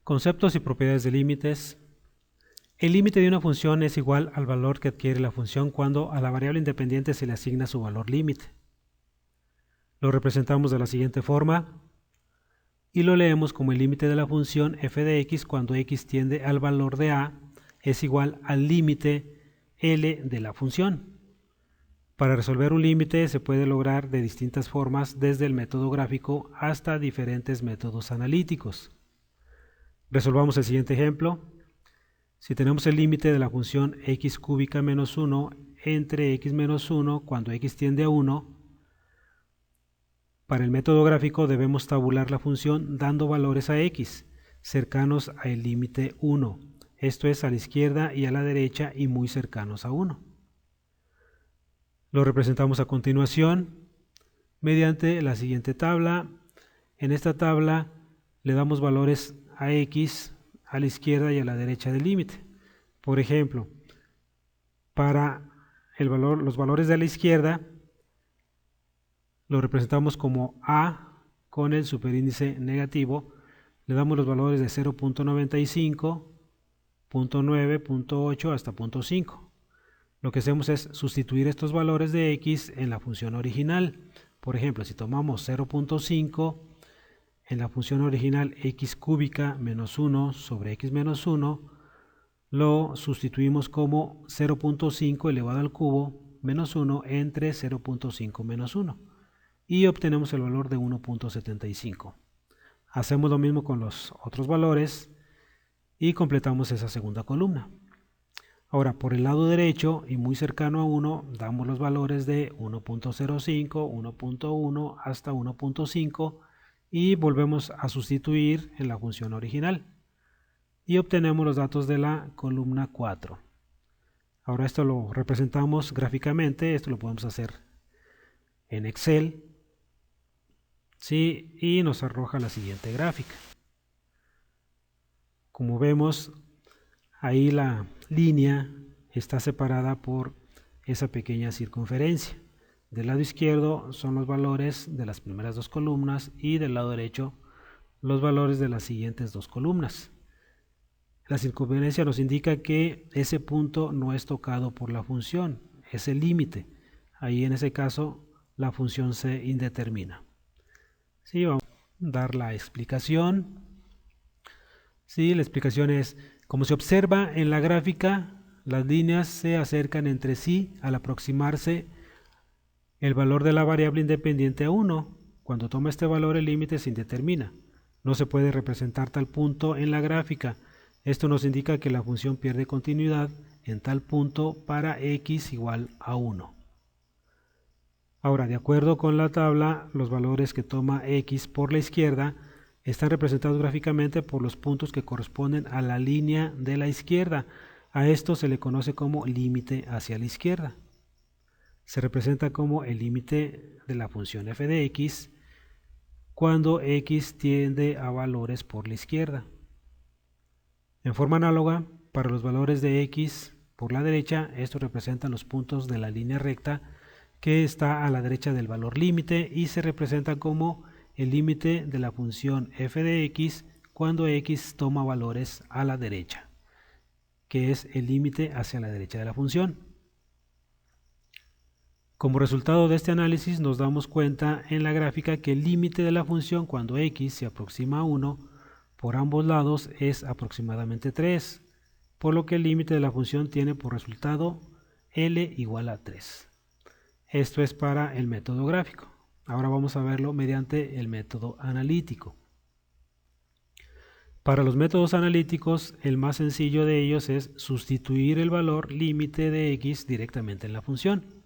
Conceptos y propiedades de límites. El límite de una función es igual al valor que adquiere la función cuando a la variable independiente se le asigna su valor límite. Lo representamos de la siguiente forma y lo leemos como el límite de la función f de x cuando x tiende al valor de a es igual al límite L de la función. Para resolver un límite se puede lograr de distintas formas, desde el método gráfico hasta diferentes métodos analíticos. Resolvamos el siguiente ejemplo. Si tenemos el límite de la función x cúbica menos 1 entre x menos 1 cuando x tiende a 1, para el método gráfico debemos tabular la función dando valores a x cercanos al límite 1, esto es a la izquierda y a la derecha y muy cercanos a 1. Lo representamos a continuación mediante la siguiente tabla. En esta tabla le damos valores a x a la izquierda y a la derecha del límite. Por ejemplo, para los valores de la izquierda lo representamos como a con el superíndice negativo, le damos los valores de 0.95, 0.9, 0.8 hasta 0.5. Lo que hacemos es sustituir estos valores de x en la función original. Por ejemplo, si tomamos 0.5 en la función original x cúbica menos 1 sobre x menos 1, lo sustituimos como 0.5 elevado al cubo menos 1 entre 0.5 menos 1 y obtenemos el valor de 1.75. Hacemos lo mismo con los otros valores y completamos esa segunda columna. Ahora, por el lado derecho y muy cercano a 1, damos los valores de 1.05, 1.1 hasta 1.5 y volvemos a sustituir en la función original y obtenemos los datos de la columna 4. Ahora esto lo representamos gráficamente, esto lo podemos hacer en Excel, ¿sí? Y nos arroja la siguiente gráfica. Como vemos, ahí la línea está separada por esa pequeña circunferencia. Del lado izquierdo son los valores de las primeras dos columnas y del lado derecho los valores de las siguientes dos columnas. La circunferencia nos indica que ese punto no es tocado por la función, es el límite. Ahí en ese caso la función se indetermina. Sí, vamos a dar la explicación. Sí, la explicación es: como se observa en la gráfica, las líneas se acercan entre sí al aproximarse el valor de la variable independiente a 1. Cuando toma este valor el límite se indetermina. No se puede representar tal punto en la gráfica. Esto nos indica que la función pierde continuidad en tal punto para x igual a 1. Ahora, de acuerdo con la tabla, los valores que toma x por la izquierda están representados gráficamente por los puntos que corresponden a la línea de la izquierda. A esto se le conoce como límite hacia la izquierda. Se representa como el límite de la función f de x cuando x tiende a valores por la izquierda. En forma análoga, para los valores de x por la derecha, estos representan los puntos de la línea recta que está a la derecha del valor límite y se representa como el límite de la función f de x cuando x toma valores a la derecha, que es el límite hacia la derecha de la función. Como resultado de este análisis nos damos cuenta en la gráfica que el límite de la función cuando x se aproxima a 1 por ambos lados es aproximadamente 3, por lo que el límite de la función tiene por resultado L igual a 3. Esto es para el método gráfico. Ahora vamos a verlo mediante el método analítico. Para los métodos analíticos, el más sencillo de ellos es sustituir el valor límite de x directamente en la función.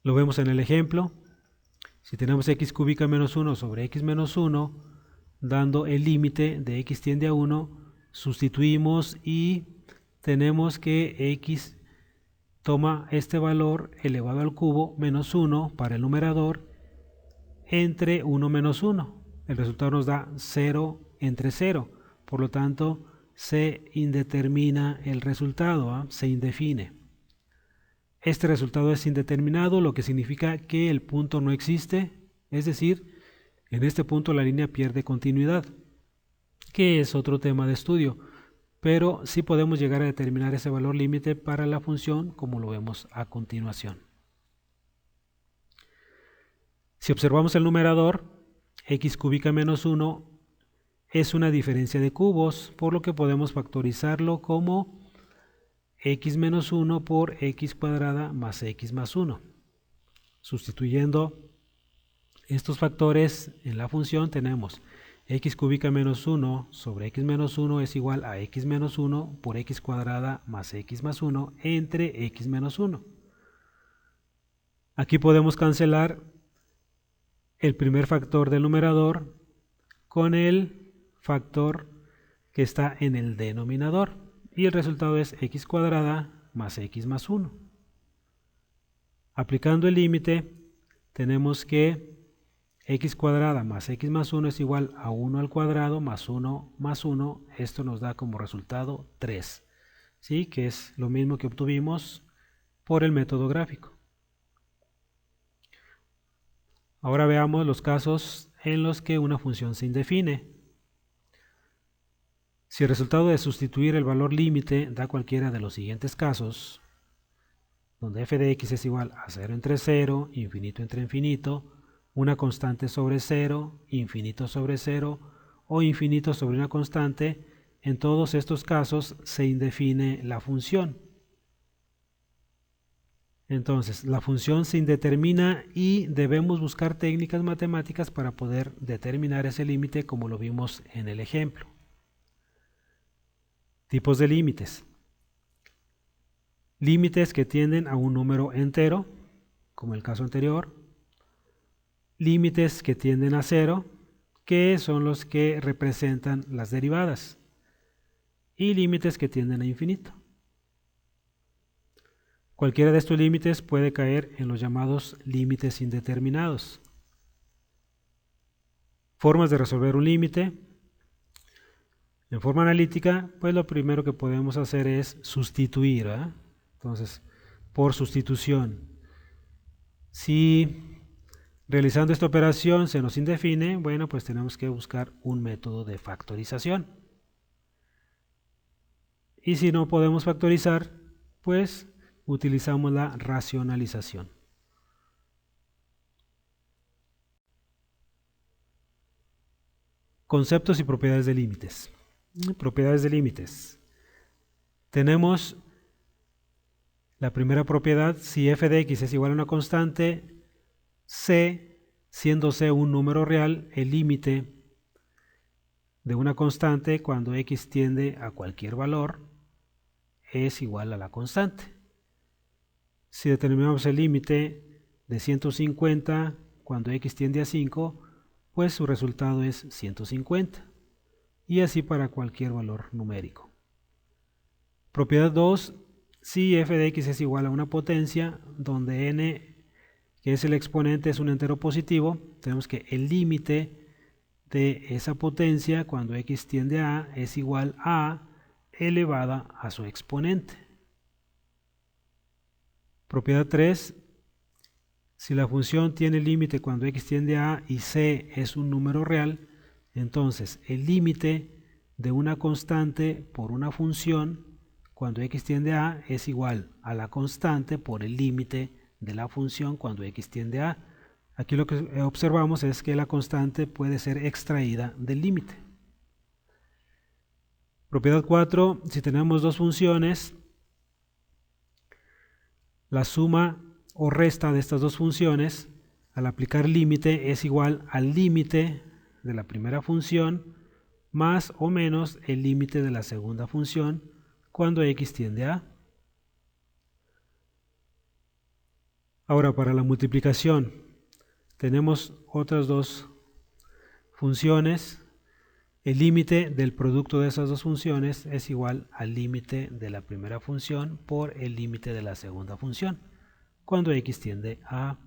Lo vemos en el ejemplo. Si tenemos x cúbica menos 1 sobre x menos 1, dando el límite de x tiende a 1, sustituimos y tenemos que x toma este valor elevado al cubo menos 1 para el numerador entre 1 menos 1. El resultado nos da 0 entre 0. Por lo tanto, se indetermina el resultado, se indefine. Este resultado es indeterminado, lo que significa que el punto no existe, es decir, En este punto la línea pierde continuidad, que es otro tema de estudio, pero sí podemos llegar a determinar ese valor límite para la función como lo vemos a continuación. Si observamos el numerador, x cúbica menos 1 es una diferencia de cubos, por lo que podemos factorizarlo como x menos 1 por x cuadrada más x más 1. Sustituyendo estos factores en la función tenemos x cúbica menos 1 sobre x menos 1 es igual a x menos 1 por x cuadrada más x más 1 entre x menos 1. Aquí podemos cancelar el primer factor del numerador con el factor que está en el denominador y el resultado es x cuadrada más x más 1. Aplicando el límite tenemos que x cuadrada más x más 1 es igual a 1 al cuadrado más 1 más 1. Esto nos da como resultado 3, ¿sí? Que es lo mismo que obtuvimos por el método gráfico. Ahora veamos los casos en los que una función se indefine. Si el resultado de sustituir el valor límite da cualquiera de los siguientes casos, donde f de x es igual a 0 entre 0, infinito entre infinito, una constante sobre 0, infinito sobre 0 o infinito sobre una constante, en todos estos casos se indefine la función. Entonces, la función se indetermina y debemos buscar técnicas matemáticas para poder determinar ese límite como lo vimos en el ejemplo. Tipos de límites. Límites que tienden a un número entero, como el caso anterior. Límites que tienden a 0, que son los que representan las derivadas. Y límites que tienden a infinito. Cualquiera de estos límites puede caer en los llamados límites indeterminados. Formas de resolver un límite. En forma analítica, pues lo primero que podemos hacer es sustituir, ¿verdad? Entonces, por sustitución, si realizando esta operación se nos indefine, bueno, pues tenemos que buscar un método de factorización. Y si no podemos factorizar, pues utilizamos la racionalización. Conceptos y propiedades de límites. Propiedades de límites. Tenemos la primera propiedad, si f de x es igual a una constante, c, siendo c un número real, el límite de una constante cuando x tiende a cualquier valor es igual a la constante. Si determinamos el límite de 150 cuando x tiende a 5, pues su resultado es 150. Y así para cualquier valor numérico. Propiedad 2, si f de x es igual a una potencia, donde n, que es el exponente, es un entero positivo, tenemos que el límite de esa potencia cuando x tiende a A es igual a elevada a su exponente. Propiedad 3, si la función tiene límite cuando x tiende a A y c es un número real, entonces el límite de una constante por una función cuando x tiende a A es igual a la constante por el límite de la función cuando x tiende a A. Aquí lo que observamos es que la constante puede ser extraída del límite. Propiedad 4, si tenemos dos funciones, la suma o resta de estas dos funciones, al aplicar límite, es igual al límite de la primera función más o menos el límite de la segunda función cuando x tiende a A. Ahora, para la multiplicación, tenemos otras dos funciones. El límite del producto de esas dos funciones es igual al límite de la primera función por el límite de la segunda función, cuando x tiende a A.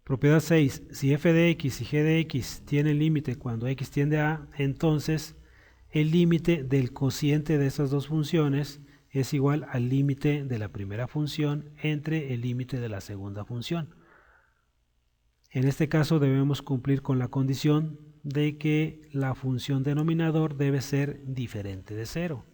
Propiedad 6. Si f de x y g de x tienen límite cuando x tiende a A, entonces el límite del cociente de esas dos funciones es igual al límite de la primera función entre el límite de la segunda función. En este caso debemos cumplir con la condición de que la función denominador debe ser diferente de 0.